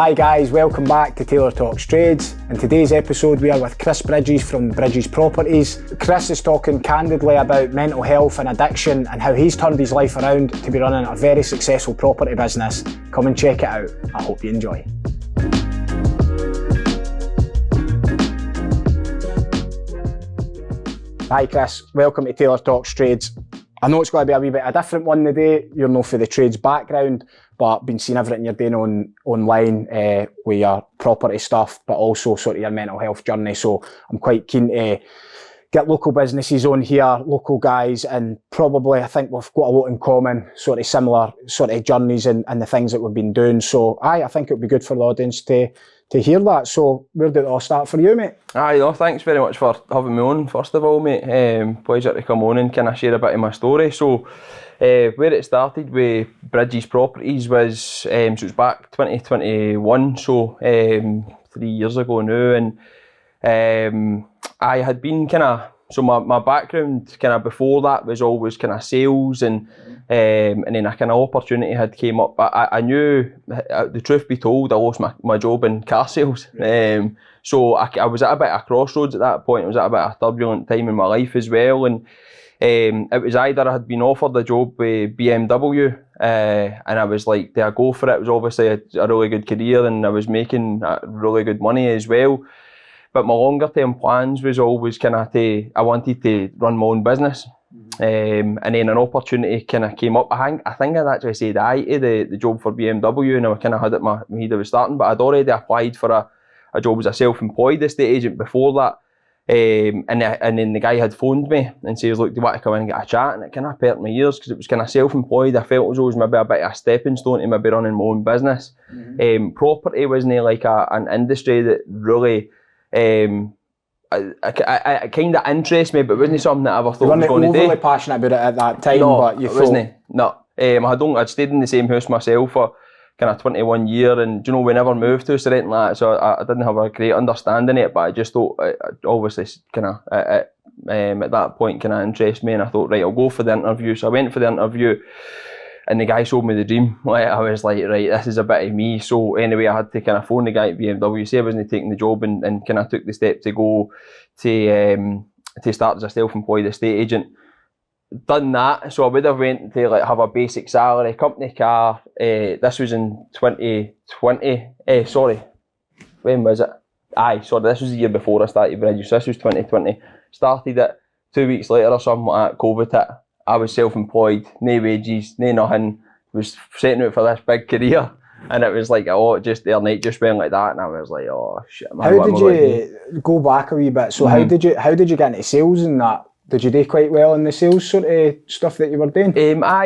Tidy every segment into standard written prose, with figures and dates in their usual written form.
Hi guys, welcome back to Taylor Talks Trades. In today's episode we are with Kris Bridges from Bridges Properties. Kris is talking candidly about mental health and addiction and how he's turned his life around to be running a very successful property business. Come and check it out. I hope you enjoy. Hi Kris, welcome to Taylor Talks Trades. I know it's going to be a wee bit a different one today. You're not for the trades background, but been seeing everything you're doing online with your property stuff, but also sort of your mental health journey. So I'm quite keen to get local businesses on here, local guys, and probably I think we've got a lot in common, sort of similar sort of journeys and the things that we've been doing. So I think it would be good for the audience to hear that. So where did it all start for you, mate? Thanks very much for having me on, first of all, mate. Pleasure to come on and kind of share a bit of my story. So where it started with Bridges Properties was, so it was back 2021, so 3 years ago now, and I had been kind of, so my background kind of before that was always kind of sales, and then a kind of opportunity had came up. I knew, the truth be told, I lost my job in car sales. So I was at a bit of a crossroads at that point. I was at a bit of a turbulent time in my life as well, and it was either I had been offered a job with BMW, and I was like, do I go for it? It was obviously a really good career, and I was making really good money as well. But my longer term plans was always kind of I wanted to run my own business. And then an opportunity kind of came up. I think I'd actually said aye to the job for BMW, and I kind of had it in my head I was starting, but I'd already applied for a job as a self-employed estate agent before that. And then the guy had phoned me and says, look, do you want to come in and get a chat? And it kind of perked my ears because it was kind of self-employed. I felt as though it was maybe a bit of a stepping stone to maybe running my own business. Property wasn't like an industry that really it kind of interests me, but it wasn't something that I ever thought I was going to do. You weren't overly passionate about it at that time, no, but you thought... wasn't. No. I'd stayed in the same house myself for kind of 21 years, and you know, we never moved to us or anything like that, so I didn't have a great understanding of it, but I just thought, obviously, kind of, at that point, kind of interested me, and I thought, right, I'll go for the interview. So I went for the interview, and the guy sold me the dream. Like, I was like, right, this is a bit of me. So anyway, I had to kind of phone the guy at BMW, say I wasn't taking the job, and kind of took the step to go to start as a self-employed estate agent. Done that, so I would have went to like have a basic salary, company car. This was in 2020. Sorry, when was it? This was the year before I started Bridges. So this was 2020. Started it 2 weeks later or something like that. COVID hit. I was self-employed, no wages, no nothing. Was setting out for this big career, and it was like, just the other night just went like that, and I was like, oh shit, man. How did you go back a wee bit? So how did you get into sales and that? Did you do quite well in the sales sort of stuff that you were doing?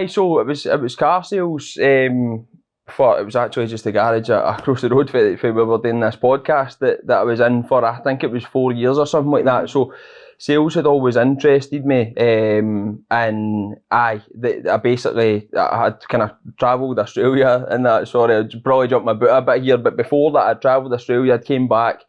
So it was car sales. It was actually just a garage across the road for we were doing this podcast that I was in for. I think it was 4 years or something like that. So sales had always interested me, and I had kind of travelled Australia and that. Sorry, I probably jumped my boot a bit here, but before that I'd travelled Australia, I'd came back.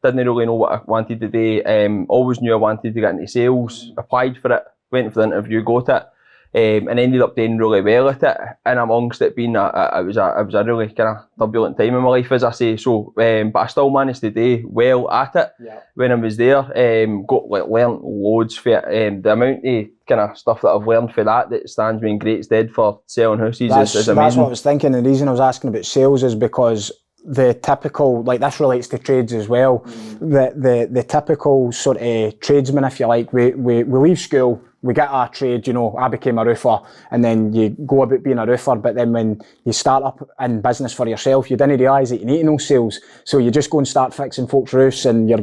Didn't really know what I wanted to do. Always knew I wanted to get into sales. Applied for it, went for the interview, got it, and ended up doing really well at it. And amongst it being, it was a really kind of turbulent time in my life, as I say. So, but I still managed to do well at it when I was there. Learned loads for it. The amount of kind of stuff that I've learned for that stands me in great stead for selling houses is amazing. That's what I was thinking. The reason I was asking about sales is because the typical, like this relates to trades as well, the typical sort of tradesman, if you like, we leave school, we get our trade, you know, I became a roofer, and then you go about being a roofer, but then when you start up in business for yourself, you didn't realise that you need to know sales, so you just go and start fixing folks' roofs, and you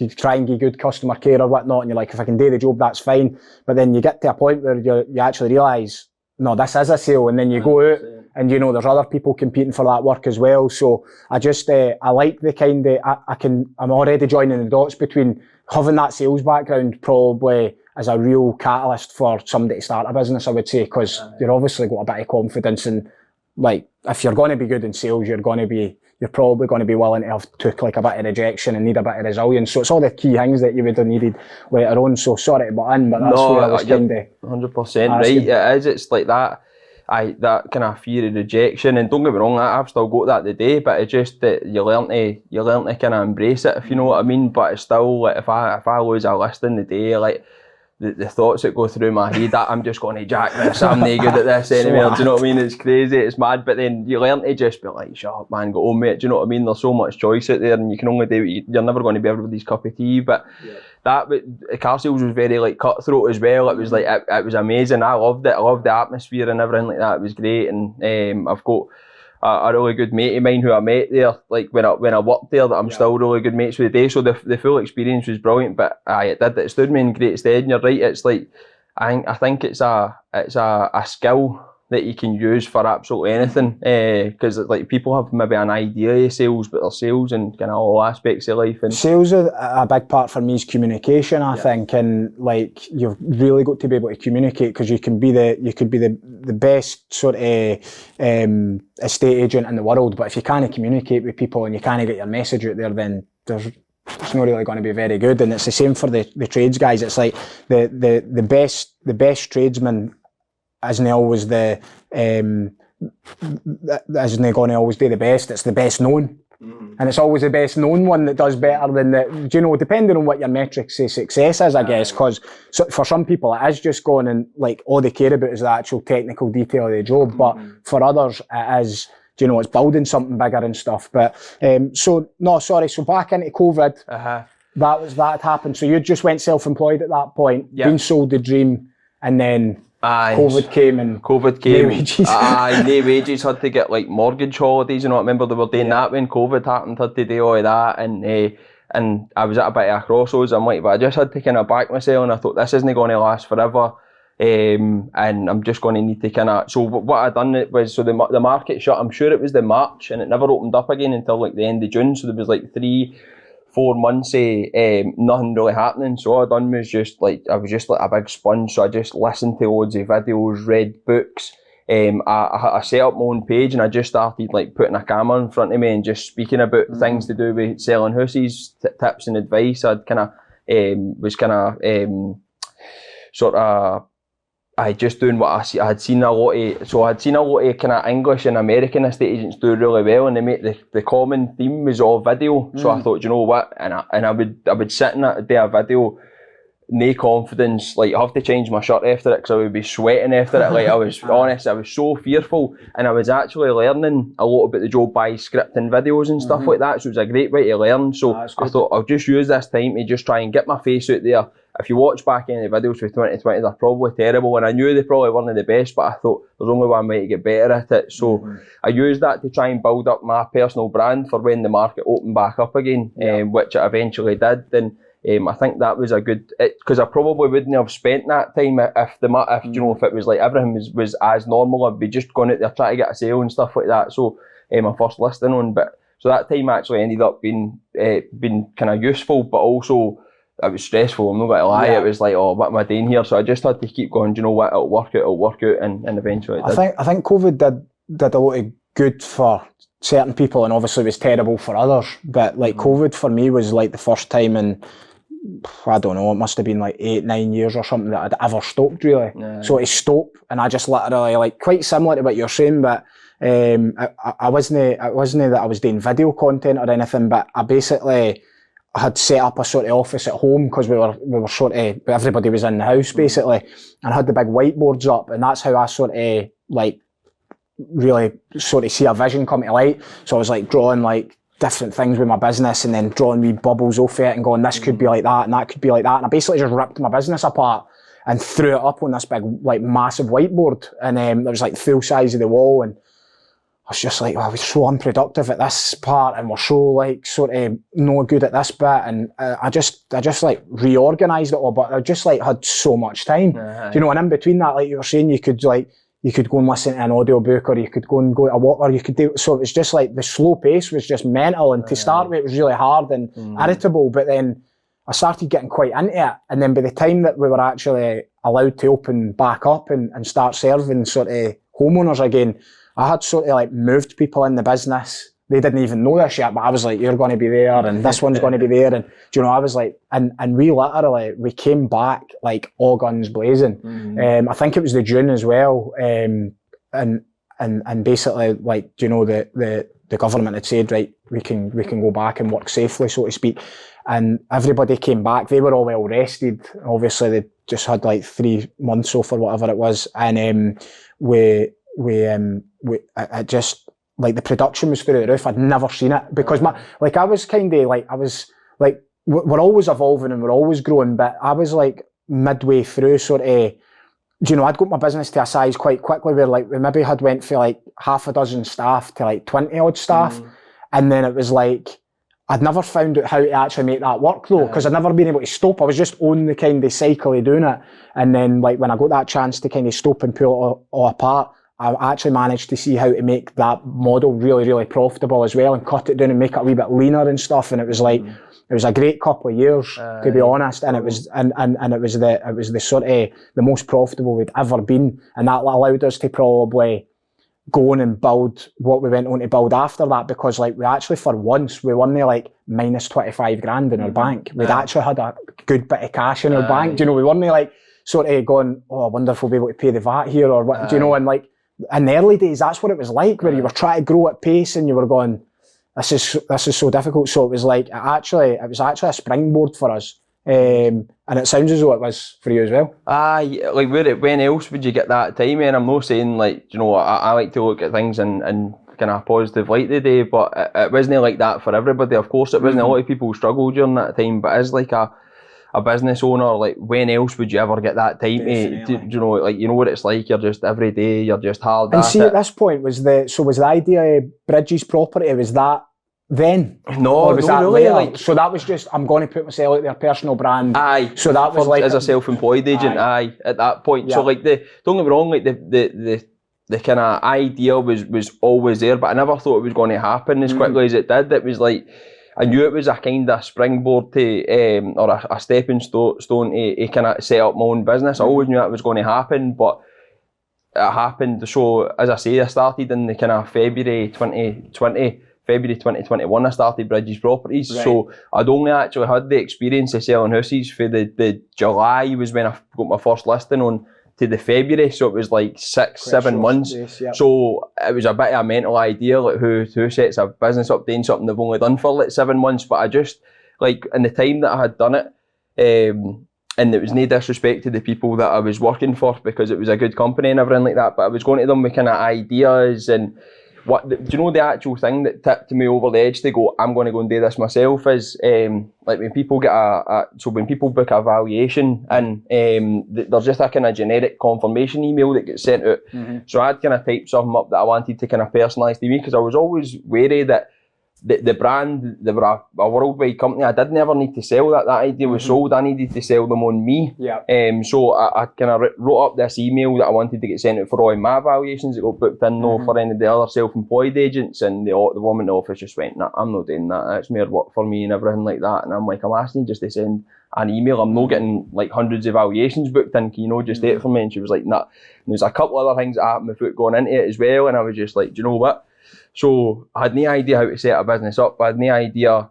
try and give good customer care or whatnot, and you're like, if I can do the job, that's fine, but then you get to a point where you actually realise, no, this is a sale, and then you go out, and you know, there's other people competing for that work as well. So I just, I like the kind of, I'm already joining the dots between having that sales background probably as a real catalyst for somebody to start a business, I would say, because you're obviously got a bit of confidence, and like, if you're going to be good in sales, you're probably going to be willing to have took like a bit of rejection and need a bit of resilience. So it's all the key things that you would have needed later on. So sorry to butt in, but that's where I was kind of 100% right. It is. It's like that. that kind of fear of rejection, and don't get me wrong, I've still got that today, but it's just that you learn to kind of embrace it, if you know what I mean. But it's still like if I lose a listing today, like the thoughts that go through my head, that I'm just going to jack this, I'm no good at this anyway. Do you know what I mean? It's crazy, it's mad. But then you learn to just be like, shut up, man, go home, mate. Do you know what I mean? There's so much choice out there, and you can only do you're never going to be everybody's cup of tea. But but car sales was very like cutthroat as well. It was like it was amazing. I loved it. I loved the atmosphere and everything like that. It was great. And I've got a really good mate of mine who I met there, like when I worked there, that I'm still really good mates with today. So the full experience was brilliant. But it stood me in great stead. And you're right. It's like I think it's a skill that you can use for absolutely anything, because like people have maybe an idea of sales, but they're sales in kind of all aspects of life. And sales, a big part for me is communication, I think, and like you've really got to be able to communicate, because you could be the best sort of estate agent in the world, but if you can't communicate with people and you can't get your message out there, then it's not really going to be very good. And it's the same for the trades guys. It's like the best tradesman isn't always isn't going to always be the best. It's the best known, and it's always the best known one that does better than the. You know, depending on what your metrics say success is, I guess. Because for some people it is just going and like all they care about is the actual technical detail of the job, but for others it is. You know, it's building something bigger and stuff. But so back into COVID, that happened. So you just went self-employed at that point, been sold the dream, and then. COVID came. No wages. No wages. Had to get like mortgage holidays. You know, I remember they were doing that when COVID happened. Had to do all of that, and I was at a bit of a crossroads. I'm like, but I just had to kind of back myself, and I thought this isn't going to last forever, and I'm just going to need to kind of. So what I done was, so the market shut. I'm sure it was the March, and it never opened up again until like the end of June. So there was like 3-4 months nothing really happening. So all I done was I was just like a big sponge. So I just listened to loads of videos, read books. I set up my own page, and I just started like putting a camera in front of me and just speaking about things to do with selling houses, tips and advice. I'd kind of sort of. I just doing what I had seen a lot of kind of English and American estate agents do really well, and they make the common theme was all video. So I thought, you know what, and I would sit in it, do a video, no confidence, like I have to change my shirt after it because I would be sweating after it. Like I was honest, I was so fearful, and I was actually learning a lot about the job by scripting videos and stuff like that. So it was a great way to learn. So I thought I'll just use this time to just try and get my face out there. If you watch back any of the videos for 2020, they're probably terrible, and I knew they probably weren't the best, but I thought there's only one way to get better at it. So I used that to try and build up my personal brand for when the market opened back up again, which it eventually did. And I think that was a good, because I probably wouldn't have spent that time if you know, if it was like everything was as normal. I'd be just going out there trying to get a sale and stuff like that. So my first listing on, but so that time actually ended up being kind of useful, but also it was stressful. I'm not going to lie. It was like, oh, what am I doing here? So I just had to keep going. Do you know what? It'll work out, and eventually it did. I think COVID did a lot of good for certain people, and obviously it was terrible for others. But like COVID for me was like the first time in, I don't know, it must have been like 8-9 years or something that I'd ever stopped really. So to stop, and I just literally, like, quite similar to what you're saying, but I wasn't that I was doing video content or anything, but I basically had set up a sort of office at home because we were sort of, everybody was in the house basically, and I had the big whiteboards up, and that's how I sort of like really sort of see a vision come to light. So I was like drawing like different things with my business, and then drawing wee bubbles off it and going, this could be like that and that could be like that, and I basically just ripped my business apart and threw it up on this big like massive whiteboard, and there was like full size of the wall, and I was just like, oh, we're so unproductive at this part, and we're so like sort of no good at this bit, and I just like reorganised it all, but I just like had so much time, you know, and in between that, like you were saying, you could go and listen to an audiobook, or you could go to a walk, or you could do, so it was just like the slow pace was just mental, and to start with it was really hard and irritable, but then I started getting quite into it, and then by the time that we were actually allowed to open back up and start serving sort of homeowners again, I had sort of like moved people in the business. They didn't even know this yet, but I was like, you're going to be there, and this one's going to be there, and you know, I was like, and we literally, we came back like all guns blazing. I think it was the June as well, and basically, like, do you know, the government had said, right, we can go back and work safely, so to speak. And everybody came back. They were all well rested. Obviously, they just had like 3 months off or whatever it was. And I just, like, the production was through the roof. I'd never seen it because I was we're always evolving and we're always growing, but I was like midway through sort of, you know, I'd got my business to a size quite quickly where like we maybe had went for like half a dozen staff to like 20 odd staff. And then it was like, I'd never found out how to actually make that work though, because I'd never been able to stop. I was just on the kind of cycle of doing it. And then like when I got that chance to kind of stop and pull it all apart, I actually managed to see how to make that model really, really profitable as well and cut it down and make it a wee bit leaner and stuff. And it was like, it was a great couple of years, to be honest. And it was, and it was the sort of the most profitable we'd ever been. And that allowed us to probably go on and build what we went on to build after that, because like we actually for once we weren't like minus 25 grand in our bank. We'd actually had a good bit of cash in our bank. Do you know, we weren't like sort of going, oh, I wonder if we'll be able to pay the VAT here or what, do you know, and like in the early days that's what it was like, where you were trying to grow at pace and you were going, this is so difficult. So it was like it was actually a springboard for us. And it sounds as though it was for you as well. Like when else would you get that time? And I'm not saying like, you know, I like to look at things in kind of a positive light today, but it wasn't like that for everybody. Of course it wasn't. A lot of people struggled during that time, but as like a business owner, like when else would you ever get that time to, you know, like, you know what it's like, you're just every day, you're just hard and at see, at this point, was the idea of Bridges property, was that then? No, or was no, that really. later? Like, so that was just, I'm going to put myself out there, personal brand. Aye. So that was like as a self-employed agent. Aye. At that point. Yeah. So like don't get me wrong, like the kind of idea was always there, but I never thought it was going to happen as quickly as it did. It was like, I knew it was a kind of springboard to, or a stepping stone to kind of set up my own business. I always knew that was going to happen, but it happened. So as I say, I started in the kind of February 2021 I started Bridges Properties. Right. So I'd only actually had the experience of selling houses for the July was when I got my first listing on to the February, so it was like 6-7 months. Yes, yep. So it was a bit of a mental idea, like who sets a business up doing something they've only done for like 7 months. But I just, like, in the time that I had done it, and it was no disrespect to the people that I was working for, because it was a good company and everything like that, but I was going to them with kind of ideas. And what do you know, the actual thing that tipped me over the edge to go, I'm going to go and do this myself, is like when people get when people book a valuation, and there's just a kind of generic confirmation email that gets sent out. So I'd kind of typed something up that I wanted to kind of personalise to me, because I was always wary that the brand, they were a worldwide company. I didn't ever need to sell that. That idea was sold. I needed to sell them on me. Yeah. So I kind of wrote up this email that I wanted to get sent out for all my valuations that got booked in, for any of the other self-employed agents. And the woman in the office just went, nah, I'm not doing that. That's mere work for me and everything like that. And I'm like, I'm asking just to send an email. I'm not getting like hundreds of valuations booked in. Can you know, just do it for me? And she was like, nah. And there's a couple other things that happened before going into it as well. And I was just like, do you know what? So I had no idea how to set a business up. I had no idea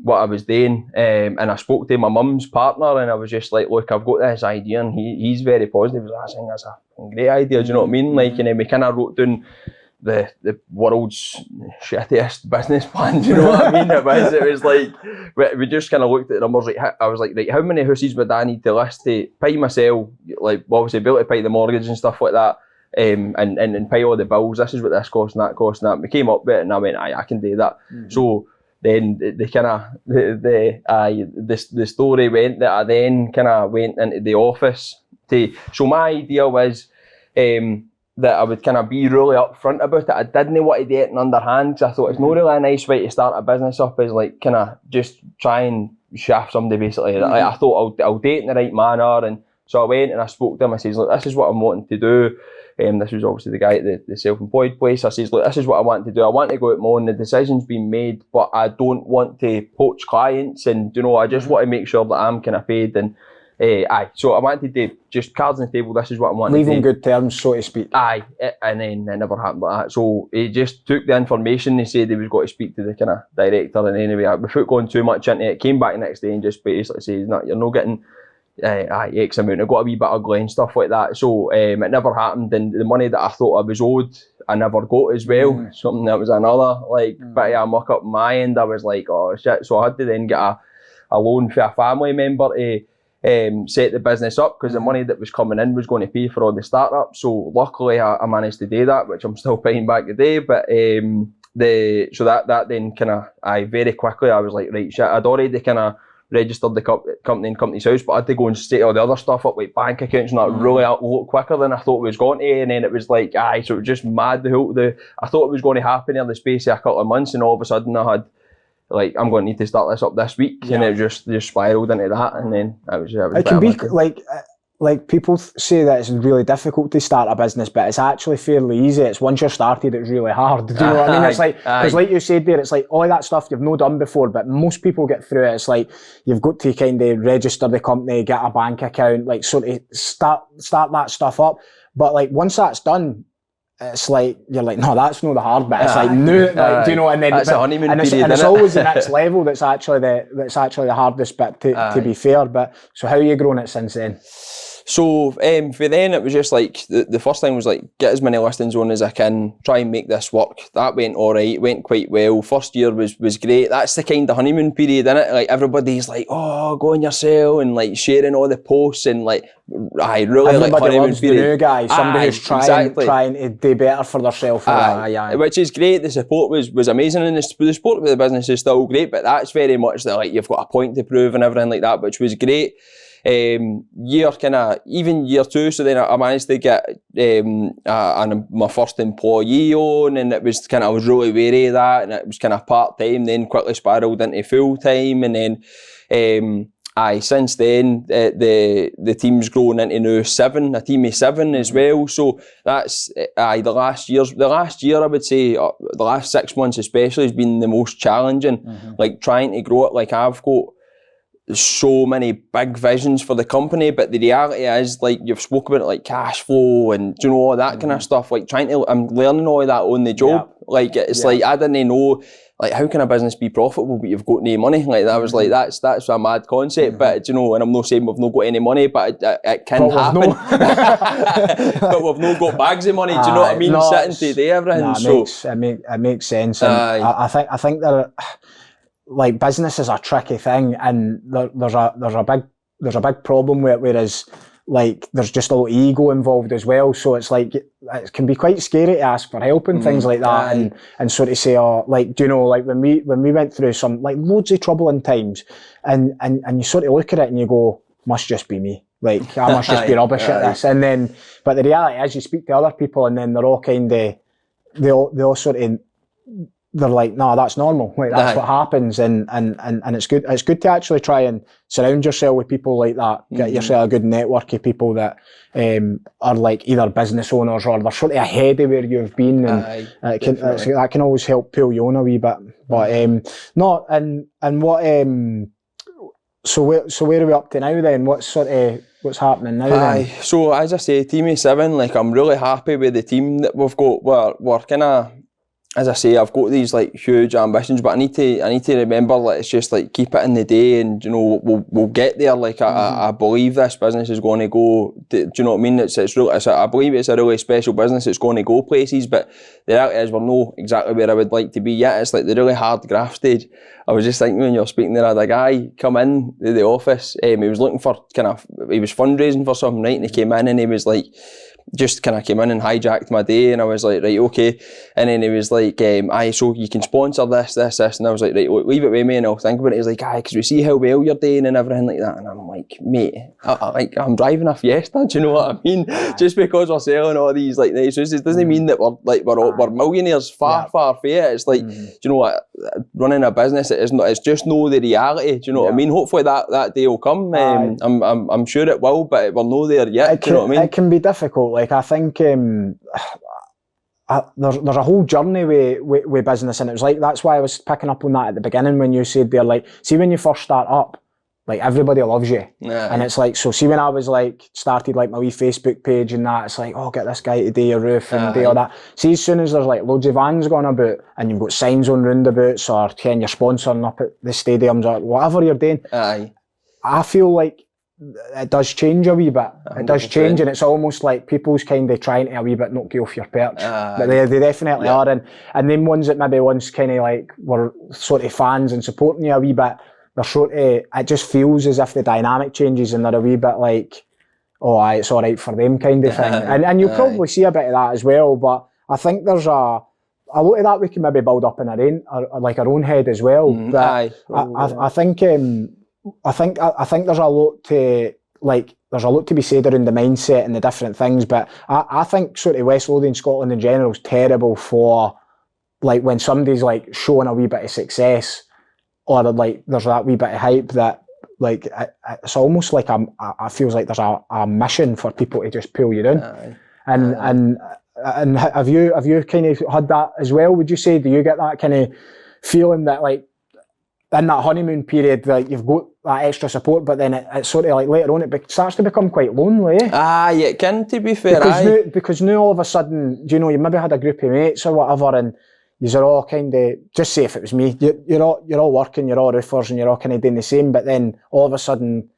what I was doing. And I spoke to my mum's partner, and I was just like, look, I've got this idea, and he's very positive. I think that's a great idea, do you know what I mean? Like, and then we kind of wrote down the world's shittiest business plan, do you know what I mean? It was like, we just kind of looked at the numbers. Like, I was like, right, how many houses would I need to list to pay myself, like obviously be able to pay the mortgage and stuff like that, and pay all the bills. This is what this costs and that costs and that. We came up with it, and I went, I can do that. So then the story went that I then kind of went into the office so my idea was that I would kind of be really upfront about it. I didn't want to do it in underhand, because I thought it's not really a nice way to start a business up, is like kind of just try and shaft somebody basically. Like, I thought I'll do it in the right manner. And so I went and I spoke to him. I says, look, this is what I'm wanting to do. This was obviously the guy at the self-employed place. I says, look, this is what I want to do. I want to go out more, and the decision's been made, but I don't want to poach clients, and you know, I just want to make sure that I'm kind of paid. And so I wanted to just cards on the table. This is what I want. Leave on good terms, so to speak. And then it never happened like that. So he just took the information. He said he was going to speak to the kind of director, and anyway, without going too much into it, came back the next day and just basically says, no, you're not getting X amount, it got a wee bit ugly and stuff like that. So it never happened, and the money that I thought I was owed, I never got as well. Something that was another bit of a muck up my end. I was like, oh shit. So I had to then get a loan for a family member to set the business up, because the money that was coming in was going to pay for all the startup. So luckily I managed to do that, which I'm still paying back today. But so that then kind of, very quickly I was like, right, shit, I'd already kind of registered the company in Company's House, but I had to go and set all the other stuff up, like bank accounts and that, really a lot quicker than I thought it was going to. And then it was like, so it was just mad. I thought it was going to happen in the space of a couple of months, and all of a sudden I had, like, I'm going to need to start this up this week, and it just spiraled into that, and then it can be like people say that it's really difficult to start a business, but it's actually fairly easy. It's once you're started, it's really hard. Do you know what I mean? It's like, because like you said there, it's like all that stuff you've not done before, but most people get through it. It's like you've got to kind of register the company, get a bank account, like sort of start that stuff up. But like once that's done, it's like you're like, no, that's not the hard bit. It's like new, like, do you know? And then that's a honeymoon period, and it's always the next level that's actually the hardest bit to be fair. But so how have you grown it since then? So for then it was just like, the first thing was like, get as many listings on as I can, try and make this work. That went alright, went quite well. First year was great. That's the kind of honeymoon period, innit? Like everybody's like, oh, go on your sale, and like sharing all the posts, and like, really everybody like honeymoon loves period. The new guy, somebody who's trying to do better for themselves. Which is great. The support was amazing, and the support with the business is still great, but that's very much that, like, you've got a point to prove and everything like that, which was great. Even year 2, so then I managed to get my first employee on, and it was I was really wary of that, and it was kind of part-time, then quickly spiraled into full-time, and then since then the team's grown into now a team of 7 as well. So that's the last year I would say, the last 6 months especially, has been the most challenging. Like trying to grow it. Like I've got so many big visions for the company, but the reality is, like you've spoken about it, like cash flow and all that kind of stuff, like I'm learning all of that on the job. Like it's like I didn't know, like, how can a business be profitable but you've got no money? Like that was like, that's a mad concept. But and I'm not saying we've not got any money, but it can happen. But we've not got bags of money. Do you know what I mean? Sitting today, everything. It makes sense. And I think that, like, business is a tricky thing, and there's a big problem with it, whereas like there's just a lot of ego involved as well. So it's like it can be quite scary to ask for help and things like that, and sort of say, oh, like, do you know, like when we went through some like loads of troubling times, and you sort of look at it and you go, must just be me. Like I must just be rubbish at this. And then, but the reality is, you speak to other people, and then they're all kind of they all sort of, they're like, no, that's normal. Like that's what happens, and it's good. It's good to actually try and surround yourself with people like that. Get yourself a good network of people that are like either business owners or they're sort of ahead of where you've been, and that can always help pull you on a wee bit. But so where are we up to now then? What's happening now then? So as I say, team of 7. Like I'm really happy with the team that we've got. We're kind of, as I say, I've got these like huge ambitions, but I need to remember that it's just like keep it in the day, and we'll get there. Like I believe this business is going to go. Do you know what I mean? I believe it's a really special business. It's going to go places, but the reality is we're not exactly where I would like to be yet. It's like the really hard graft stage. I was just thinking when you were speaking there, I had a guy come in to the office. He was looking for he was fundraising for something, right? And he came in and he was like, just kind of came in and hijacked my day, and I was like, right, okay. And then he was like, so you can sponsor this, and I was like, right, leave it with me and I'll think about it. He's like, because we see how well you're doing and everything like that. And I'm like, mate, I'm driving a Fiesta, do you know what I mean? Just because we're selling all these like nice houses doesn't mean that we're millionaires. Far from it. It's like, do you know what, running a business, it's just know the reality, do you know what I mean? Hopefully that day will come. I'm sure it will, but we're not there yet. Do you know what I mean? It can be difficult. Like I think there's a whole journey with business, and it was like, that's why I was picking up on that at the beginning when you said there, like, see when you first start up, like everybody loves you, and it's like, so see when I was like started like my wee Facebook page and that, it's like, oh, get this guy to do your roof and do all that. See, as soon as there's like loads of vans going about and you've got signs on roundabouts, or you're sponsoring up at the stadiums or whatever you're doing, I feel like it does change a wee bit. It does 100%. change, and it's almost like people's kind of trying to a wee bit knock you off your perch. But they definitely are, and them ones that maybe once kind of like were sort of fans and supporting you a wee bit, they're sort of, it just feels as if the dynamic changes and they're a wee bit like, oh aye, it's all right for them kind of thing. And you'll probably see a bit of that as well, but I think there's a lot of that we can maybe build up in our own head as well. But I think there's a lot to be said around the mindset and the different things. But I think sort of West Lothian, Scotland in general, is terrible for like when somebody's like showing a wee bit of success, or like there's that wee bit of hype that like it's almost like I feels like there's a mission for people to just pull you in. And have you kind of had that as well? Would you say? Do you get that kind of feeling that like in that honeymoon period, like you've got that extra support, but then it's sort of like later on it starts to become quite lonely? It can, to be fair. Because now all of a sudden, you maybe had a group of mates or whatever, and you're all kind of, just say if it was me, you're all working, you're all roofers, and you're all kind of doing the same, but then all of a sudden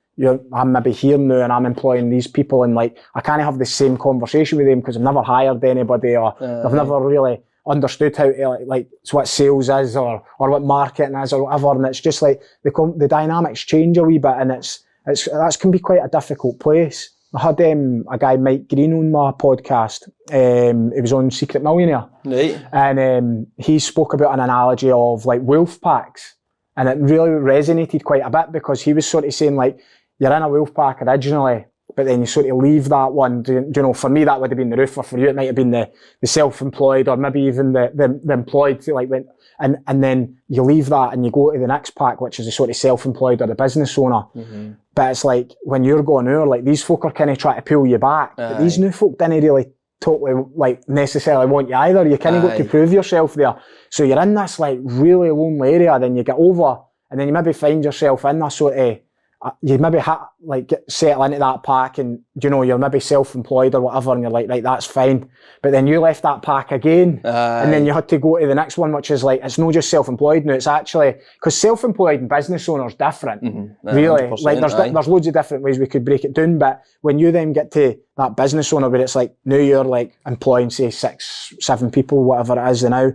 I'm maybe here now and I'm employing these people, and like I can't have the same conversation with them because I've never hired anybody, or I've never really understood how to like what sales is or what marketing is or whatever, and it's just like the dynamics change a wee bit, and that can be quite a difficult place. I had a guy, Mike Green, on my podcast. He was on Secret Millionaire, right? And he spoke about an analogy of like wolf packs, and it really resonated quite a bit because he was sort of saying like you're in a wolf pack originally, but then you sort of leave that one. For me that would have been the roofer. For you it might have been the self-employed, or maybe even the employed. Like and then you leave that and you go to the next pack, which is the sort of self-employed or the business owner. Mm-hmm. But it's like when you're going out, like these folk are kind of trying to pull you back. But these new folk didn't really totally like necessarily want you either. You kind of got to prove yourself there. So you're in this like really lonely area. Then you get over, and then you maybe find yourself in that sort of. You maybe settle into that pack, and you're maybe self-employed or whatever, and you're like, right, that's fine. But then you left that pack again, and then you had to go to the next one, which is like, it's not just self-employed now, it's actually, because self-employed and business owner's different, really. Like there's loads of different ways we could break it down, but when you then get to that business owner where it's like, now you're like employing, say, 6-7 people, whatever it is now,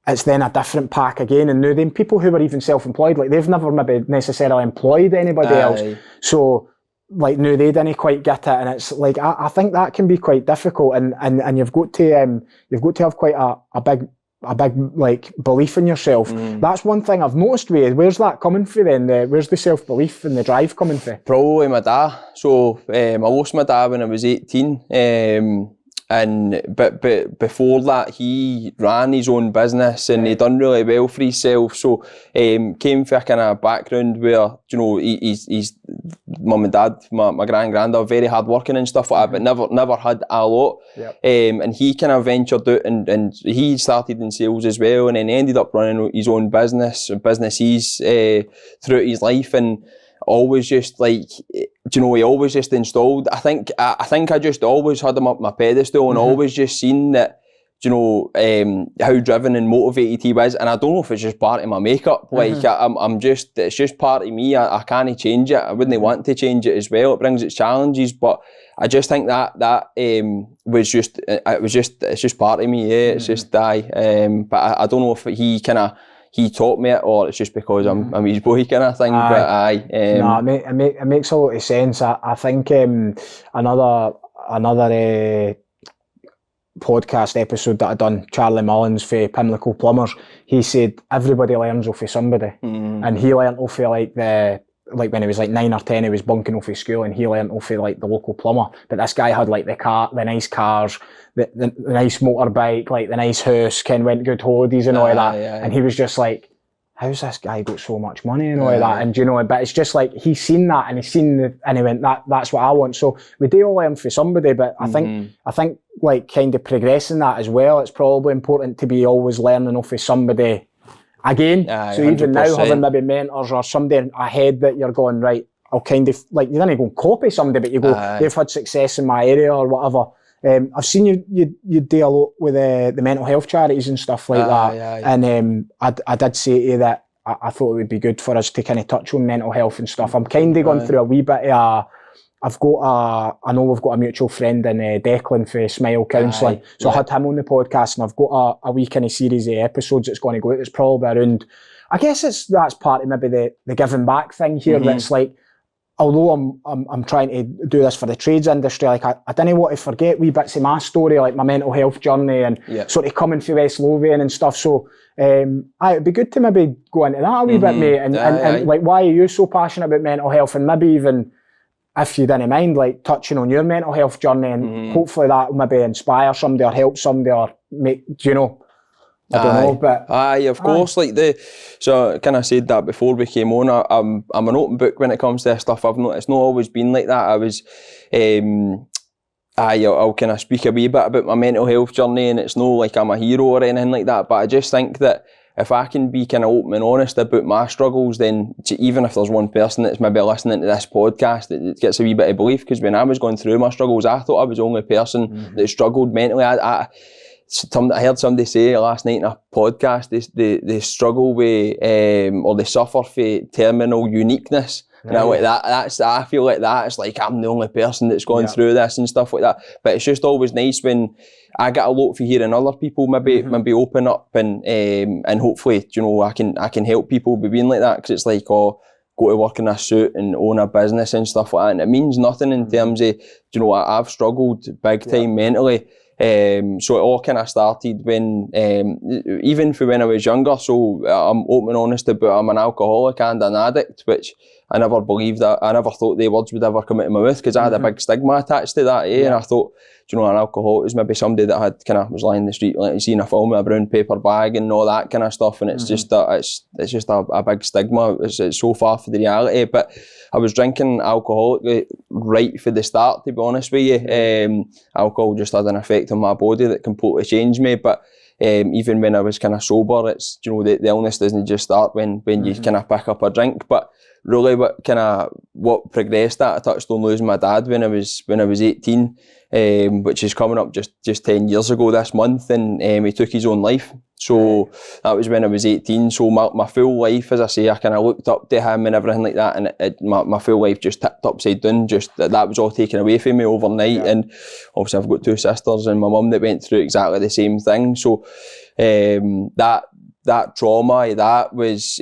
it's then a different pack again. And now then people who are even self-employed, like they've never maybe necessarily employed anybody else. So like now they didn't quite get it. And it's like, I think that can be quite difficult, and you've got to have quite a big like belief in yourself. That's one thing I've noticed with you. Where's that coming from then? Where's the self-belief and the drive coming from? Probably my dad. So I lost my dad when I was 18. But before that, he ran his own business and he done really well for himself. So came from a kind of background where he's mum and dad, my granddad are very hard working and stuff like that, but never had a lot. Yep. And he kind of ventured out and he started in sales as well, and then ended up running his own businesses throughout his life, and always just like, he always just installed. I think I just always had him up my pedestal, and always just seen that, how driven and motivated he was. And I don't know if it's just part of my makeup. Like it's just part of me. I can't change it. I wouldn't want to change it as well. It brings its challenges, but I just think that was just, it's just part of me. Yeah, it's just but I don't know if he taught me it, or it's just because I'm his boy kind of thing. But it makes a lot of sense. I think another podcast episode that I done, Charlie Mullins for Pimlico Plumbers, he said everybody learns off of somebody, and he learned off of like when he was like 9 or 10, he was bunking off his school, and he learnt off of like the local plumber. But this guy had like the nice cars, the nice motorbike, like the nice house, went good holidays and all of that. And he was just like, how's this guy got so much money and all of that? And but it's just like, he's seen that, and he's seen and he went, that's what I want. So we do all learn for somebody, but I think like kind of progressing that as well, it's probably important to be always learning off of somebody again. So even 100%. Now having maybe mentors or somebody ahead that you're going, right, I'll kind of, like, you don't go and copy somebody, but you go, they've had success in my area or whatever. I've seen you do a lot with the mental health charities and stuff like that. And I did say to you that I thought it would be good for us to kind of touch on mental health and stuff. I'm kind of going through a wee bit of I know we've got a mutual friend in Declan for Smile Counselling, so I had him on the podcast, and I've got a wee kind of series of episodes that's going to go out. It's probably around, I guess that's part of maybe the giving back thing here. That's like, although I'm trying to do this for the trades industry, like I didn't want to forget wee bits of my story, like my mental health journey and sort of coming from West Lothian and stuff. So it'd be good to maybe go into that a wee bit, mate, and like, why are you so passionate about mental health, and maybe even, if you didn't mind, like touching on your mental health journey, and hopefully that will maybe inspire somebody or help somebody or make, you know, I don't know, but of course, like so kind of said that before we came on. I'm an open book when it comes to this stuff. It's not always been like that. I was, I'll kind of speak a wee bit about my mental health journey, and it's not like I'm a hero or anything like that. But I just think that if I can be kind of open and honest about my struggles, then even if there's one person that's maybe listening to this podcast that gets a wee bit of belief, because when I was going through my struggles, I thought I was the only person that struggled mentally. I heard somebody say last night in a podcast, they struggle with, or they suffer for terminal uniqueness. And I feel like it's like I'm the only person that's going through this and stuff like that. But it's just always nice when I get a lot for hearing other people maybe open up, and hopefully, you know, I can help people by being like that, because it's like, go to work in a suit and own a business and stuff like that, and it means nothing in terms of, you know, I've struggled big time mentally. So it all kind of started when, even for when I was younger, so I'm open and honest about I'm an alcoholic and an addict, which I never believed that, I never thought the words would ever come out of my mouth, because I had a big stigma attached to that, and I thought, you know, an alcoholic was maybe somebody that had was lying in the street, like you see in a film, with a brown paper bag and all that kind of stuff, and it's just that it's just a big stigma. It's so far from the reality. But I was drinking alcohol right from the start, to be honest with you. Alcohol just had an effect on my body that completely changed me. But even when I was kind of sober, it's, you know, the illness doesn't just start when you kind of pick up a drink. But really, what progressed that, I touched on losing my dad when I was 18, which is coming up just 10 years ago this month, and he took his own life. So that was when I was 18. So my full life, as I say, I kind of looked up to him and everything like that, and my full life just tipped upside down. Just that was all taken away from me overnight. And obviously I've got two sisters and my mum that went through exactly the same thing. So that trauma, that was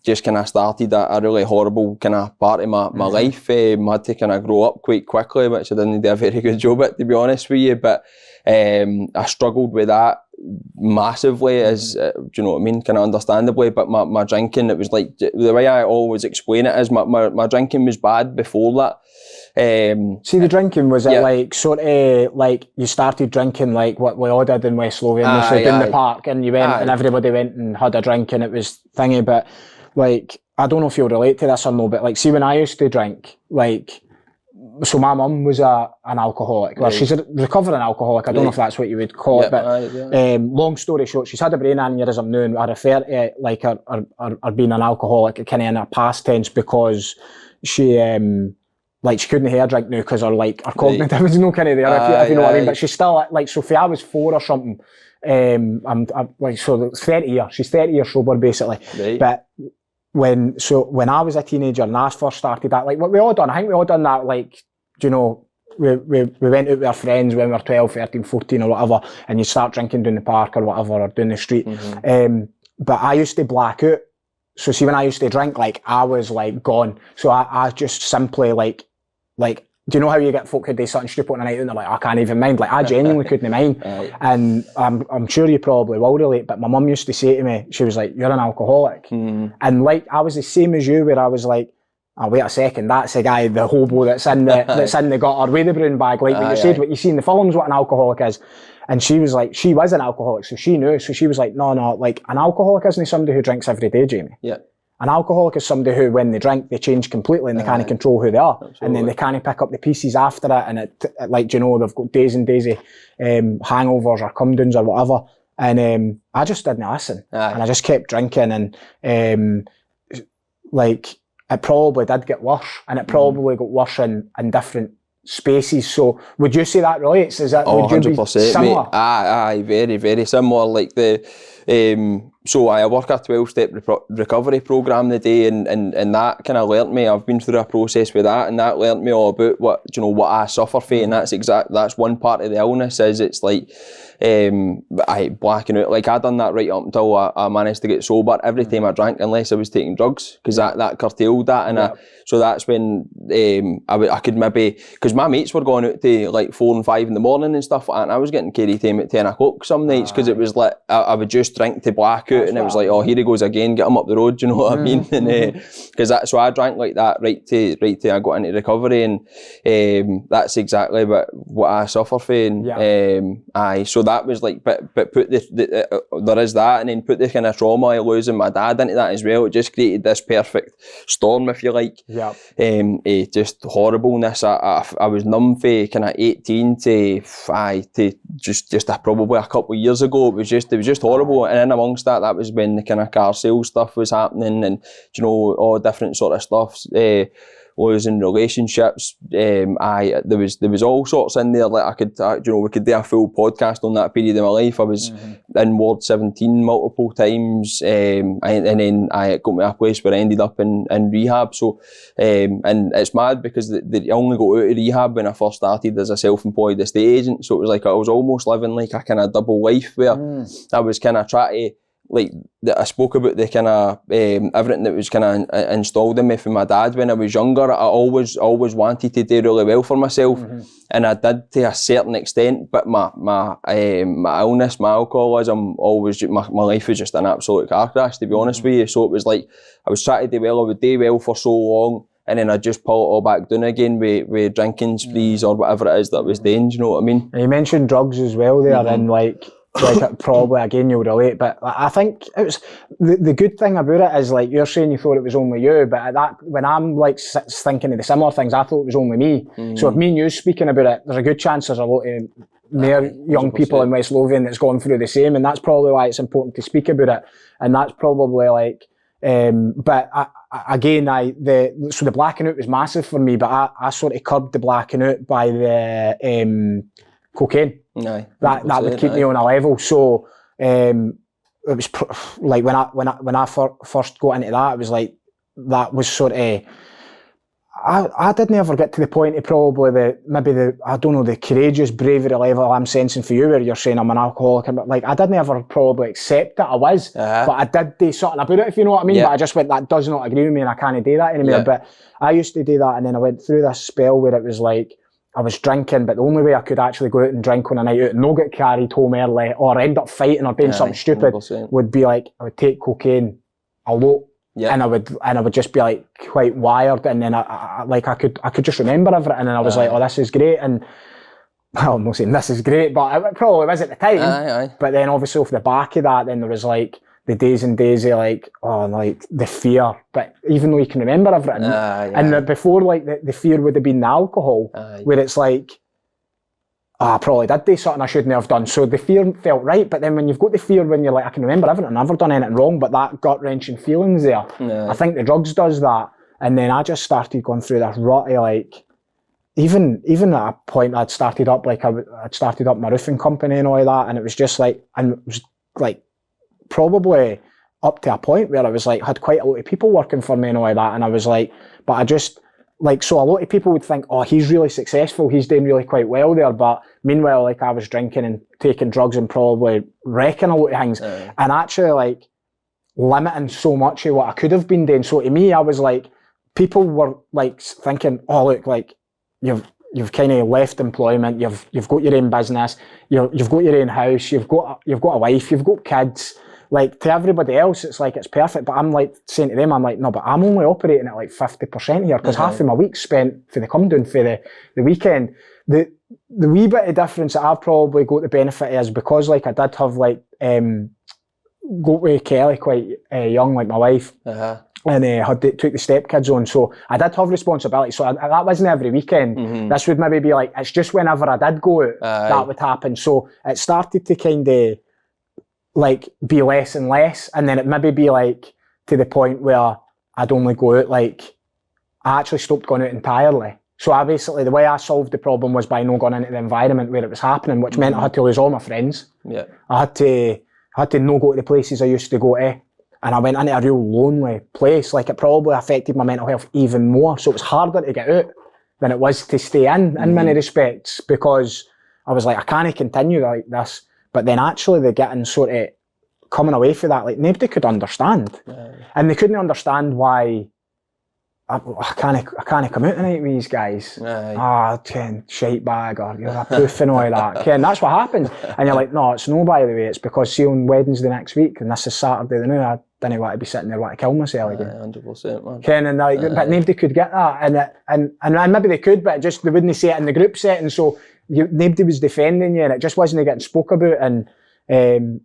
just kind of started a really horrible kind of part of my life. I had to kind of grow up quite quickly, which I didn't do a very good job at, to be honest with you. But I struggled with that massively, as do you know what I mean, kind of understandably. But my drinking, it was like, the way I always explain it is my drinking was bad before that. See, the drinking, was it like sort of like you started drinking like what we all did in West Lothian, so in the park, and you went and everybody went and had a drink and it was thingy. But like, I don't know if you'll relate to this or no, but like, see, when I used to drink, like, so my mum was an alcoholic. Well, she's a recovering alcoholic. I don't know if that's what you would call it, but long story short, she's had a brain aneurysm now, and I refer to it like her being an alcoholic kind of in a past tense, because she like, she couldn't hear drink now because her cognitive was no kind of there, if you know what I mean. But she's still like, so if I was 4 or something, I'm like, so it's 30 years. She's 30 years sober basically. But when I was a teenager and I first started that, like what we all done, I think we all done that, like, you know, we went out with our friends when we were 12, 13, 14 or whatever, and you start drinking down the park or whatever, or down the street. But I used to black out. So see, when I used to drink, like, I was like gone. So I just simply like, do you know how you get folk who do something stupid on a night out and they're like, I can't even mind? Like, I genuinely couldn't mind. And I'm sure you probably will relate, but my mum used to say to me, she was like, you're an alcoholic. And like, I was the same as you, where I was like, oh, wait a second, that's the guy, the hobo that's in the gutter with the brown bag, like what you said, what you see in the films, what an alcoholic is. And she was like, she was an alcoholic, so she knew. So she was like, no, like, an alcoholic isn't somebody who drinks every day, Jamie. An alcoholic is somebody who, when they drink, they change completely and they can't control who they are. Absolutely. And then they can't pick up the pieces after it, and it like, you know, they've got days and days of hangovers or come downs or whatever. And I just didn't listen. And I just kept drinking, and like, it probably did get worse, and it probably got worse in different spaces. So would you say that relates? Is that, would you 100%, be similar? mate. Aye, very, very similar. Like So I work a 12-step recovery programme the day, and that kind of learnt me. I've been through a process with that, and that learnt me all about what I suffer from, and that's one part of the illness. Is it's like I blacking out. Like I done that right up until I managed to get sober. Every time I drank, unless I was taking drugs, because that curtailed that, and so that's when I could maybe, because my mates were going out to like 4 and 5 in the morning and stuff like that, and I was getting carried home at 10 o'clock some nights, because it was like I would just drink to black out, and it was like, oh, here he goes again, get him up the road, you know what I mean? And because so I drank like that right to I got into recovery, and that's exactly what I suffer from. So that was like, but put there is that, and then put the kind of trauma of losing my dad into that as well. It just created this perfect storm, if you like. Just horribleness. I was numb for kind of 18 to just probably a couple of years ago. It was just horrible, and in amongst that was when the kind of car sales stuff was happening, and you know, all different sort of stuff. Losing relationships, there was all sorts in there. Like we could do a full podcast on that period of my life. I was in Ward 17 multiple times, and then I got me a place where I ended up in rehab. So, and it's mad because they only got out of rehab when I first started as a self-employed estate agent. So it was like I was almost living like a kind of double life where I was kind of trying to, like, I spoke about the kind of everything that was kind of installed in me from my dad when I was younger. I always wanted to do really well for myself, and I did to a certain extent. But my illness, my alcoholism, my life was just an absolute car crash, to be honest with you. So it was like I was trying to do well. I would do well for so long, and then I'd just pull it all back down again with drinking sprees or whatever it is that I was doing. Do you know what I mean? And you mentioned drugs as well there, and like probably again you'll relate, but I think it was the good thing about it is, like you're saying, you thought it was only you, but at that, when I'm like thinking of the similar things, I thought it was only me. So if me and you speaking about it, there's a good chance there's a lot of more young people in West Lothian that's gone through the same, and that's probably why it's important to speak about it. And that's probably like but so the blacking out was massive for me, but I sort of curbed the blacking out by the cocaine. That would keep me on a level. So it was like when I first got into that, it was like that was sort of, I didn't ever get to the point of probably the courageous bravery level I'm sensing for you, where you're saying I'm an alcoholic, but like I didn't ever probably accept that I was, but I did do something about it, if you know what I mean. But I just went, that does not agree with me, and I can't do that anymore. But I used to do that, and then I went through this spell where it was like I was drinking, but the only way I could actually go out and drink on a night out and not get carried home early or end up fighting or doing something stupid 100%. Would be like I would take cocaine a lot, and I would just be like quite wired, and then I could just remember everything, and I was like, oh, this is great. And well, I'm not saying this is great, but it probably was at the time. But then obviously off the back of that, then there was like the days and days of like, oh, like the fear. But even though you can remember everything, and before, like the fear would have been the alcohol, where it's like, I probably did do something I shouldn't have done. So the fear felt right, but then when you've got the fear when you're like, I can remember everything, I've never done anything wrong, but that gut-wrenching feelings there, I think the drugs does that. And then I just started going through this rut of like, even at a point I'd started up my roofing company and all that, and it was just like, and it was like probably up to a point where I was like, had quite a lot of people working for me and all that, and I was like, but I just, like, so a lot of people would think, oh, he's really successful, he's doing really quite well there, but meanwhile, like, I was drinking and taking drugs and probably wrecking a lot of things, and actually, like, limiting so much of what I could have been doing. So to me, I was like, people were, like, thinking, oh, look, like, you've kind of left employment, you've got your own business, you've got your own house, you've got a wife, you've got kids. Like, to everybody else, it's like, it's perfect. But I'm like saying to them, I'm like, no, but I'm only operating at like 50% here, because half of my week's spent for the come down for the weekend. The wee bit of difference that I've probably got the benefit is because, like, I did have, like, got with Kelly quite young, like my wife, and took the stepkids on. So I did have responsibility. So that wasn't every weekend. This would maybe be like, it's just whenever I did go out, that would happen. So it started to kind of, like, be less and less, and then it maybe be like to the point where I'd only go out, like, I actually stopped going out entirely. So I basically, the way I solved the problem was by not going into the environment where it was happening, which meant I had to lose all my friends. I had to I had to no go to the places I used to go to, and I went into a real lonely place. Like, it probably affected my mental health even more. So it was harder to get out than it was to stay in many respects, because I was like, I can't continue like this. But then actually the getting sort of coming away from that, like, nobody could understand. And they couldn't understand why I can't come out tonight with these guys. Ken, shite bag, or you're a proof and all that. Ken, that's what happens. And you're like, no, it's no, by the way, it's because, see, on Wednesday next week, and this is Saturday, I didn't want to be sitting there wanting to kill myself again. 100%, man. Ken, and like, but nobody could get that. And maybe they could, but just they wouldn't say it in the group setting, so nobody was defending you, and it just wasn't getting spoke about. And it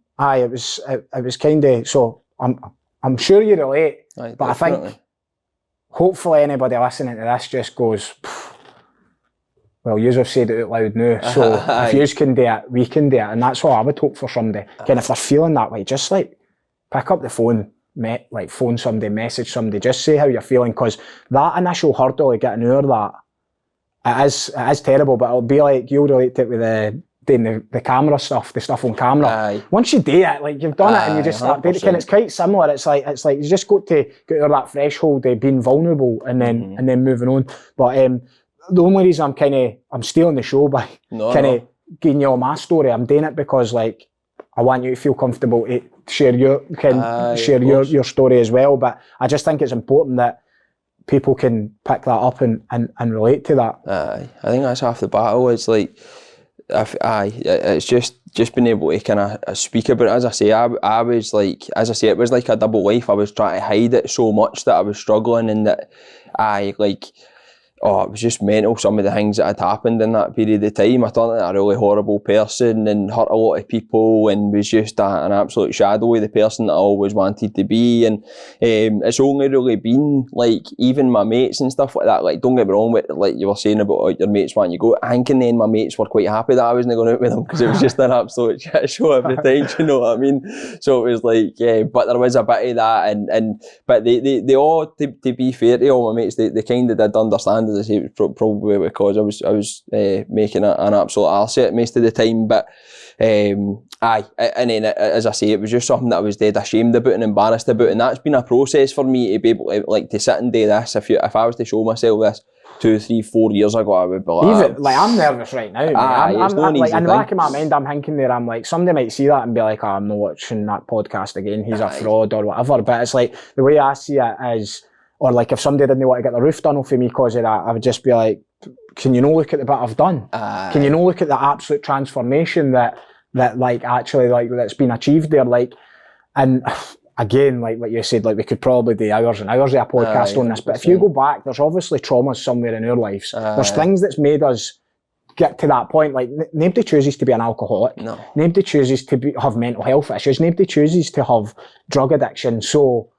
was kind of, so I'm sure you relate, but definitely. I think hopefully anybody listening to this just goes, well, yous have said it out loud now, so if yous can do it, we can do it. And that's all I would hope for somebody. Again, if they're feeling that way, just like pick up the phone, phone somebody, message somebody, just say how you're feeling, because that initial hurdle of getting over that, it is terrible, but it'll be like, you'll relate to it with doing the camera stuff, the stuff on camera. Once you do it, like, you've done it and you just start doing it, and it's quite similar. It's like you just got to get over that threshold of being vulnerable and then moving on. But the only reason I'm stealing the show by giving you all my story, I'm doing it because, like, I want you to feel comfortable to share your story as well. But I just think it's important that people can pick that up and relate to that. I think that's half the battle. It's like, it's just being able to kind of speak about it. As I say, I was like, as I say, it was like a double life. I was trying to hide it so much that I was struggling, and that it was just mental, some of the things that had happened in that period of time. I turned into a really horrible person and hurt a lot of people, and was just an absolute shadow of the person that I always wanted to be. And it's only really been, like, even my mates and stuff like that, like, don't get me wrong, with, like you were saying about your mates wanting you go, I think, and then my mates were quite happy that I wasn't going out with them, because it was just an absolute shit show every time, you know what I mean? So it was like, but there was a bit of that, but they all, to be fair to all my mates, they kind of did understand. As I say, it was probably because I was making an absolute arse at most of the time. But and then, as I say, it was just something that I was dead ashamed about and embarrassed about, and that's been a process for me to be able to, like, to sit and do this. If I was to show myself this 2, 3, 4 years ago, I would be like, even, like, I'm nervous right now. Like, in the back of my mind, I'm thinking there, I'm like, somebody might see that and be like, oh, I'm not watching that podcast again, he's a fraud or whatever. But it's like, the way I see it is, or like, if somebody didn't want to get the roof done for me because of that, I would just be like, can you not look at the bit I've done? Can you not look at the absolute transformation that like, actually, like, that's been achieved there? Like, and again, like you said, like, we could probably do hours and hours of a podcast on this, but if you go back, there's obviously traumas somewhere in our lives. There's things that's made us get to that point. Like, nobody chooses to be an alcoholic. No. Nobody chooses to have mental health issues. Nobody chooses to have drug addiction. So,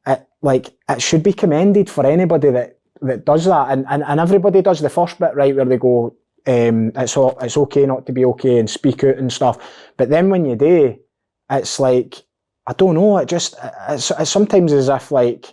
it should be commended for anybody that does that, and everybody does the first bit right, where they go, it's okay not to be okay, and speak out and stuff. But then when you do, it's like, I don't know, it's sometimes as if, like,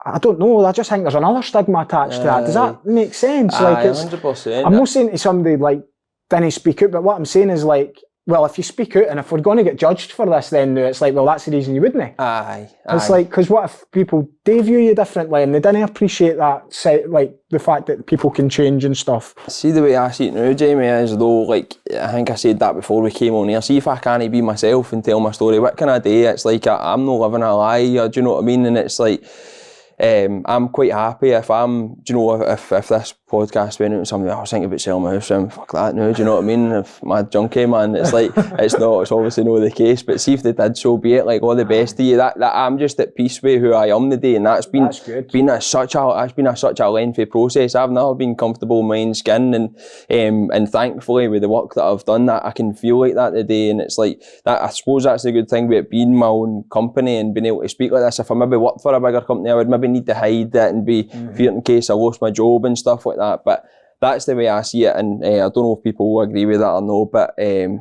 I don't know, I just think there's another stigma attached to that. Does that make sense? Like, 100%. I'm not saying to somebody, like, didn't speak out, but what I'm saying is, like, well, if you speak out, and if we're going to get judged for this, then it's like, well, that's the reason you wouldn't. It's like, because what if people do view you differently, and they didn't appreciate that, like, the fact that people can change and stuff. See, the way I see it now, Jamie, is though, like, I think I said that before we came on here, see if I can't be myself and tell my story, what can I do? It's like, I'm not living a lie, do you know what I mean? And it's like, I'm quite happy if if this podcast went out and somebody, I was thinking about selling my house, and fuck that now, do you know what I mean? If my junkie, man, it's like, it's obviously not the case, but see if they did, so be it. Like, all the best to you. That I'm just at peace with who I am today, and that's been such a lengthy process. I've never been comfortable in my own skin, and thankfully with the work that I've done, that I can feel like that today. And it's like that, I suppose that's the good thing about being my own company and being able to speak like this. If I maybe worked for a bigger company, I would maybe need to hide it and be feared in case I lost my job and stuff like that. But that's the way I see it, and I don't know if people will agree with that or no. But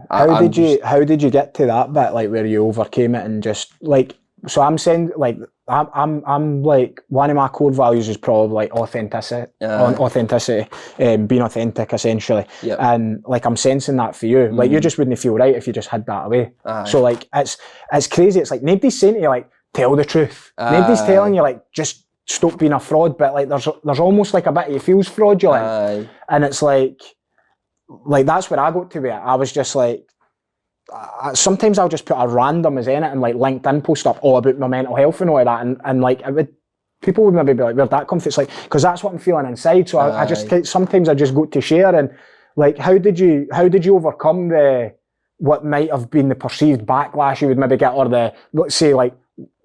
how did you get to that bit, like, where you overcame it, and just, like, So I'm saying, like, I'm like, one of my core values is probably like authenticity, being authentic essentially. Yep. And like, I'm sensing that for you. Like, you just wouldn't feel right if you just had that away. So like, it's crazy. It's like, nobody's saying to you, like, tell the truth. Nobody's telling you, like, just stop being a fraud. But like, there's almost like a bit of you feels fraudulent. And it's like that's where I got to be. I was just like, sometimes I'll just put a random as anything, like LinkedIn post up all about my mental health and all that, and like people would maybe be like, where'd that come from? It's like, because that's what I'm feeling inside. So I just sometimes I just got to share. And like, how did you overcome what might have been the perceived backlash you would maybe get, or the, let's say, like,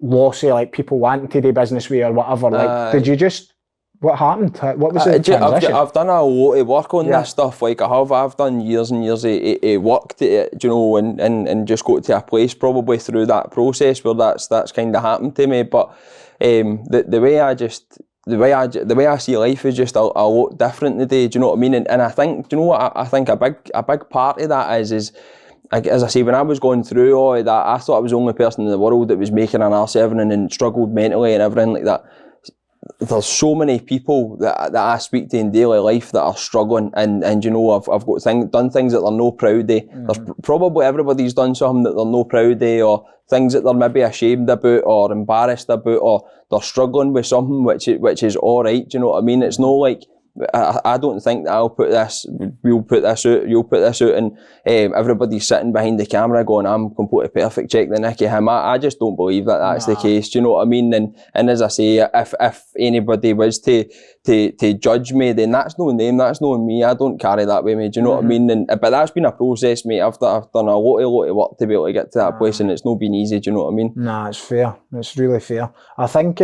loss of like people wanting to do business with you or whatever? Like, did you just, what happened? What was the transition? I've done a lot of work on this stuff. Like, I've done years and years of work to it, you know, and just got to a place probably through that process where that's kind of happened to me. But the way I see life is just a lot different today. Do you know what I mean? And I think, do you know what? I think a big part of that is. As I say, when I was going through all of that, I thought I was the only person in the world that was making an arse of everything and struggled mentally and everything like that. There's so many people that I speak to in daily life that are struggling, and you know, I've got done things that they're no proud of. There's probably everybody's done something that they're no proud of, or things that they're maybe ashamed about or embarrassed about, or they're struggling with something which is all right. Do you know what I mean? It's no like, I don't think that we'll put this out, you'll put this out, and everybody's sitting behind the camera going, I'm completely perfect, check the nick of him. I just don't believe that that's the case. Do you know what I mean? And as I say, if anybody was to judge me, then that's no them, that's no me. I don't carry that with me. Do you know what I mean? But that's been a process, mate. I've done a lot of work to be able to get to that place, and it's not been easy. Do you know what I mean? Nah, it's fair. It's really fair. I think.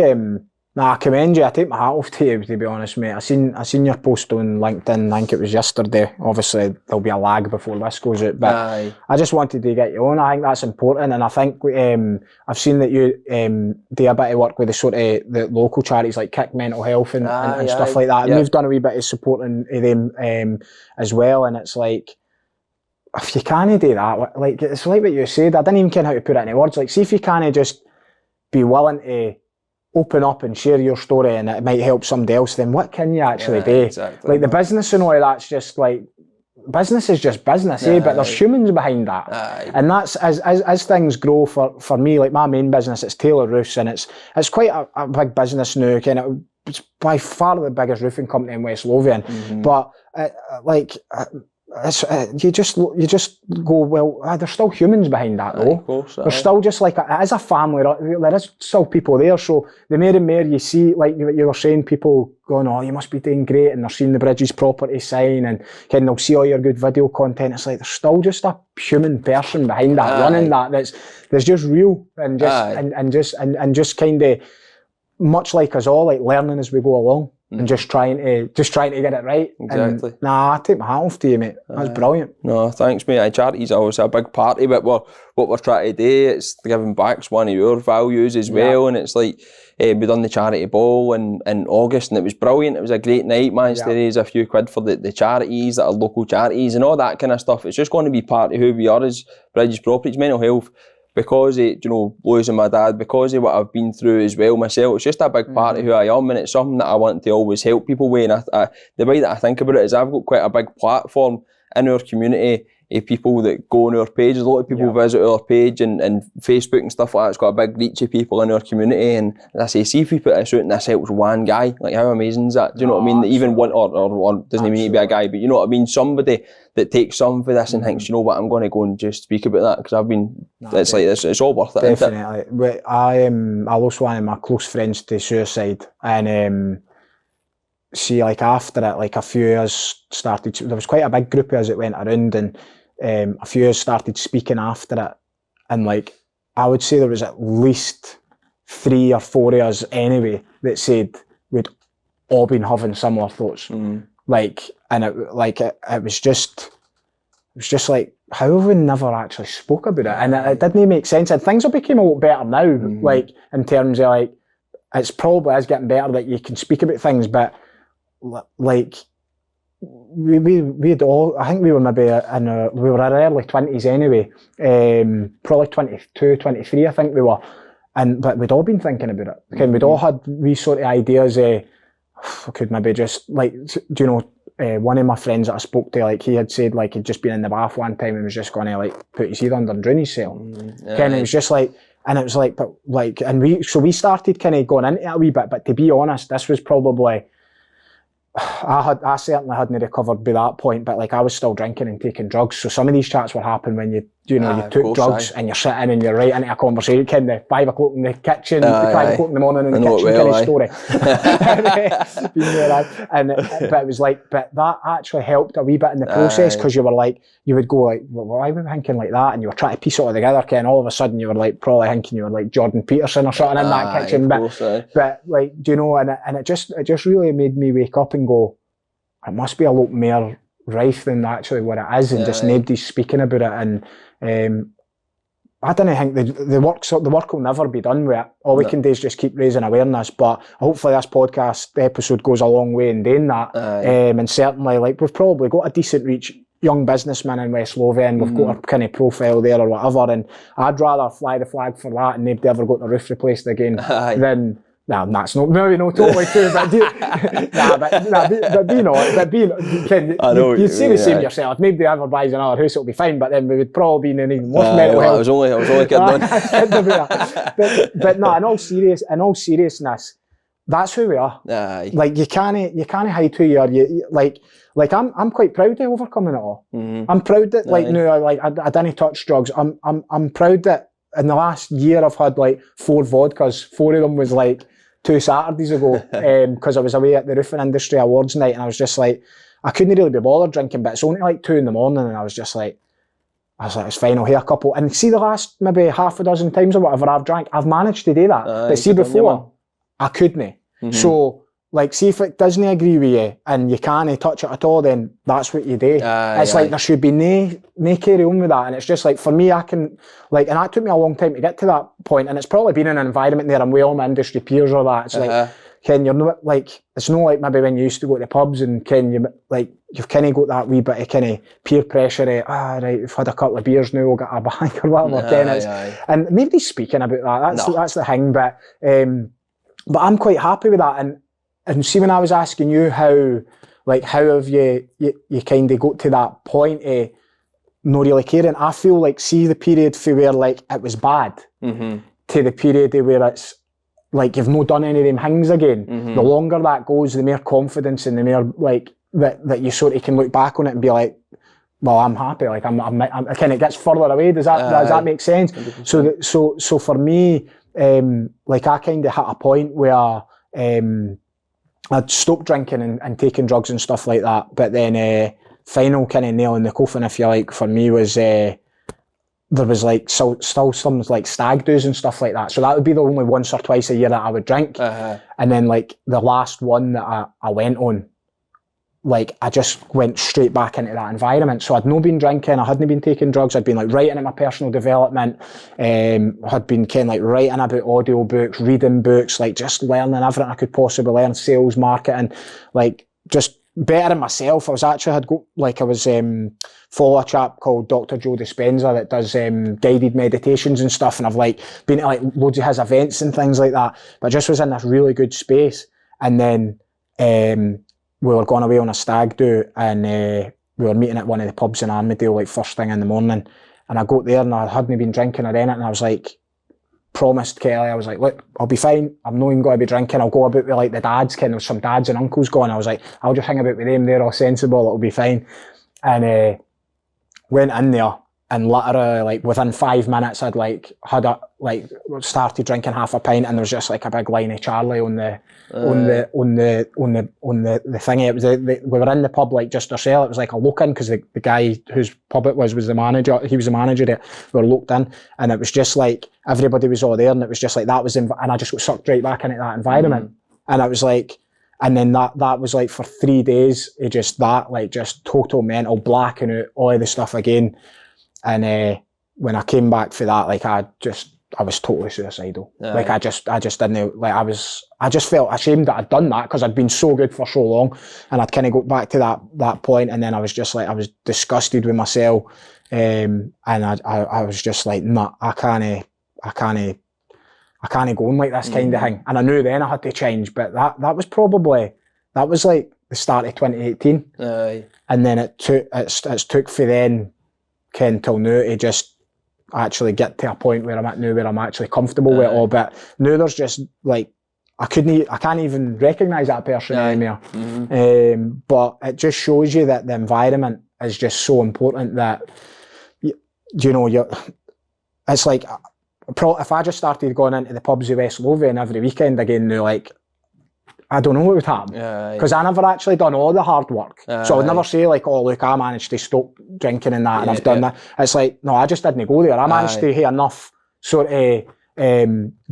I commend you. I take my hat off to you, to be honest, mate. I seen your post on LinkedIn. I think it was yesterday. Obviously, there'll be a lag before this goes out, but I just wanted to get you on. I think that's important, and I think I've seen that you do a bit of work with the sort of the local charities like Kick Mental Health and stuff like that. And you've done a wee bit of supporting them as well. And it's like, if you can't do that, like, it's like what you said. I didn't even know how to put it into words. Like, see if you can't just be willing to open up and share your story and it might help somebody else, then what can you actually do? Exactly. Like, the business and all of that's just like, business is just business, but there's humans behind that. And that's, as things grow for me, like my main business, it's Taylor Roofs, and it's quite a big business now, and it's by far the biggest roofing company in West Lothian. But you just go, well, there's still humans behind that though. Of course, there's still just like, it is a family, there is still people there. So the more and more you see, like you were saying, people going, oh, you must be doing great, and they're seeing the Bridges property sign, and they'll see all your good video content. It's like, there's still just a human person behind that, running that, that's just real, and just kind of, much like us all, like learning as we go along. And just trying to get it right. Exactly. And, I take my hat off to you, mate. That's brilliant. No, thanks, mate. Charity's always a big part of it. What we're trying to do, it's giving back's one of your values as well. And it's like, we done the charity ball in August, and it was brilliant. It was a great night. Managed to raise a few quid for the charities that are local charities and all that kind of stuff. It's just going to be part of who we are as Bridges Properties. Mental health, because of, losing my dad, because of what I've been through as well myself, it's just a big part of who I am, and it's something that I want to always help people with. And the way that I think about it is, I've got quite a big platform in our community of people that go on our page. A lot of people visit our page and Facebook and stuff like that. It's got a big reach of people in our community, and as I say, see if we put this out and this helps one guy, like how amazing is that? Do you know what I mean? Even one, or doesn't even need to be a guy, but you know what I mean? Somebody that takes some for this and thinks, you know what, I'm going to go and just speak about that, because I've been, it's like this, it's all worth it. Definitely. I lost one of my close friends to suicide, and see, like after it, like a few years started, there was quite a big group of us that went around, and a few years started speaking after it, and like I would say there was at least 3 or 4 of us anyway that said we'd all been having similar thoughts. Like, and it was just like, how have we never actually spoke about it? And it didn't make sense. And things have become a lot better now, like in terms of like, it's probably is getting better that you can speak about things, but like we'd all, I think we were maybe we were in our early 20s anyway, probably 22, 23 I think we were, but we'd all been thinking about it. We'd all had wee sort of ideas. I could maybe just like, do you know? One of my friends that I spoke to, like he had said, like he'd just been in the bath one time and was just going to like put his head under and drown himself. And it was just like, and it was like, but like, and we started kind of going into it a wee bit. But to be honest, this was probably. I certainly hadn't recovered by that point, but like I was still drinking and taking drugs. So some of these chats were happening when you took drugs and you're sitting and you're right into a conversation, kind of 5 o'clock in the kitchen, 5 o'clock in the morning in the kitchen kind of story. But it was like, but that actually helped a wee bit in the process because you were like, you would go like, well, why were we thinking like that? And you were trying to piece it all together, and all of a sudden you were like probably thinking you were like Jordan Peterson or something in that kitchen. But like, do you know, and it just really made me wake up and go, it must be a lot more rife than actually what it is, and just nobody's speaking about it. And I don't think the work will never be done with it. All we can do is just keep raising awareness. But hopefully this podcast episode goes a long way in doing that. And certainly, like we've probably got a decent reach. Young businessman in West Lothian, we've got a kind of profile there or whatever, and I'd rather fly the flag for that and nobody ever got the roof replaced again than. Nah, that's not maybe not totally true, but you'd say the same yourself. If nobody ever buys another house, it'll be fine. But then we would probably be in even worse mental health. I was only kidding. but no, in all seriousness, that's who we are. Like you can't hide who you are. Like I'm quite proud of overcoming it all. I'm proud that I didn't touch drugs. I'm proud that in the last year I've had like 4 vodkas. 4 of them was like 2 Saturdays ago, because I was away at the Roofing Industry Awards night, and I was just like, I couldn't really be bothered drinking, but it's only like 2 in the morning, and I was like, it's fine, I'll have a couple. And see, the last maybe half a dozen times or whatever I've drank, I've managed to do that. But see, before, I couldn't. So, like, see if it doesn't agree with you and you can't touch it at all, then that's what you do. It's like there should be no carry on with that. And it's just like, for me, I can, like, and that took me a long time to get to that point. And it's probably been in an environment there, I'm with all my industry peers or that. It's like, Ken, you're not like, it's not like maybe when you used to go to the pubs and Ken, you've kind of got that wee bit of kind of peer pressure. Right, we've had a couple of beers now, we'll get a bag or whatever. And nobody's speaking about that. That's the thing. But I'm quite happy with that. And see, when I was asking you how have you kind of got to that point of not really caring, I feel like, see the period for where like it was bad to the period where it's like you've not done any of them things again. The longer that goes, the more confidence and the more like that you sort of can look back on it and be like, well, I'm happy. Like I'm kind of gets further away. Does that make sense? 100%. So for me, like I kind of hit a point where I'd stopped drinking and taking drugs and stuff like that. But then final kind of nail in the coffin, if you like, for me was there was like still some like stag do's and stuff like that. So that would be the only once or twice a year that I would drink. And then like the last one that I went on, like I just went straight back into that environment. So I'd not been drinking, I hadn't been taking drugs, I'd been like writing at my personal development, had been kind of like writing about audio books, reading books, like just learning everything I could possibly learn, sales, marketing, like just bettering myself. I was follow a chap called Dr. Joe Dispenza that does guided meditations and stuff, and I've like been to like loads of his events and things like that, but just was in this really good space. And then we were going away on a stag do, and we were meeting at one of the pubs in Armadale like first thing in the morning, and I got there and I hadn't been drinking or anything, and I was like, promised Kelly, I was like, look, I'll be fine, I'm not even going to be drinking, I'll go about with like the dads, there was some dads and uncles going, I was like, I'll just hang about with them, they're all sensible, it'll be fine. And went in there, and literally like within 5 minutes I'd like started drinking half a pint, and there was just like a big line of Charlie on the thingy. It was we were in the pub like just ourselves. It was like a look in, because the guy whose pub it was the manager. He was the manager there. We were looked in, and it was just like everybody was all there, and it was just like that was and I just got sucked right back into that environment. And I was like, and then that was like for 3 days, it just that like just total mental blacking out all of the stuff again. And when I came back for that, like I was totally suicidal. Like I just didn't, like I just felt ashamed that I'd done that, because I'd been so good for so long, and I'd kind of got back to that point, and then I was just like, I was disgusted with myself, and I was just like, nah, I can't I can't go on like this kind of thing. And I knew then I had to change, but that was like the start of 2018. And then it's took for then, Ken, till now to just actually get to a point where I'm at now where I'm actually comfortable with it all. But now there's just like, I can't even recognise that person anymore. But it just shows you that the environment is just so important that, it's like, if I just started going into the pubs of West Lothian every weekend again now, like, I don't know what would happen. Because I never actually done all the hard work. So I would never say like, oh look, I managed to stop drinking and that and I've done that. It's like, no, I just didn't go there. I managed to have enough sort of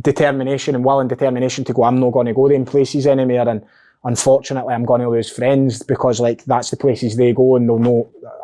determination and will and determination to go, I'm not going to go them places anymore, and unfortunately I'm going to lose friends because like that's the places they go and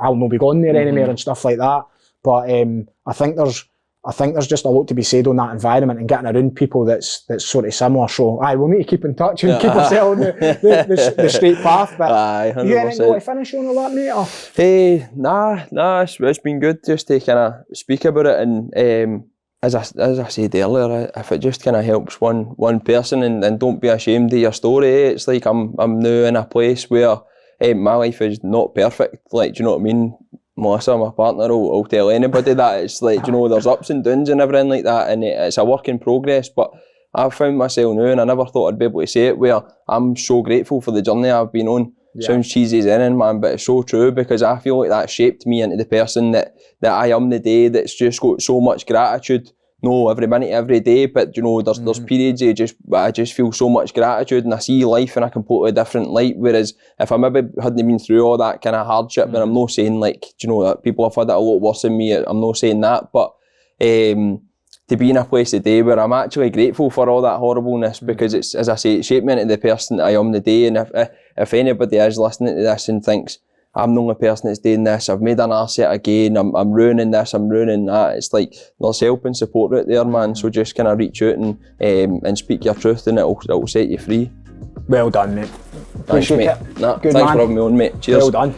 I'll not be going there anymore and stuff like that. But I think there's just a lot to be said on that environment and getting around people that's sort of similar. So we'll need to keep in touch and keep ourselves on the straight path. But 100%. You anything want to finish on all that, mate? Or? Hey, nah, it's been good just to kind of speak about it, and as I said earlier, if it just kind of helps one person, and don't be ashamed of your story. It's like I'm now in a place where my life is not perfect. Like, do you know what I mean? Melissa, my partner, will tell anybody that. It's like, there's ups and downs and everything like that, and it's a work in progress. But I've found myself now, and I never thought I'd be able to say it, where I'm so grateful for the journey I've been on. Sounds cheesy as anything, man, but it's so true, because I feel like that shaped me into the person that I am today, that's just got so much gratitude. No, every minute, every day, but there's periods I just feel so much gratitude, and I see life in a completely different light. Whereas if I maybe hadn't been through all that kind of hardship, and I'm not saying like, that people have had it a lot worse than me, I'm not saying that, but to be in a place today where I'm actually grateful for all that horribleness, because it's, as I say, it shaped me into the person that I am today. And if anybody is listening to this and thinks, I'm the only person that's doing this, I've made an arse yet again, I'm ruining this, I'm ruining that, it's like, there's help and support right there, man. So just kind of reach out and speak your truth, and it'll set you free. Well done, mate. Thanks, mate. Good thanks man. for having me on, mate. Cheers. Well done.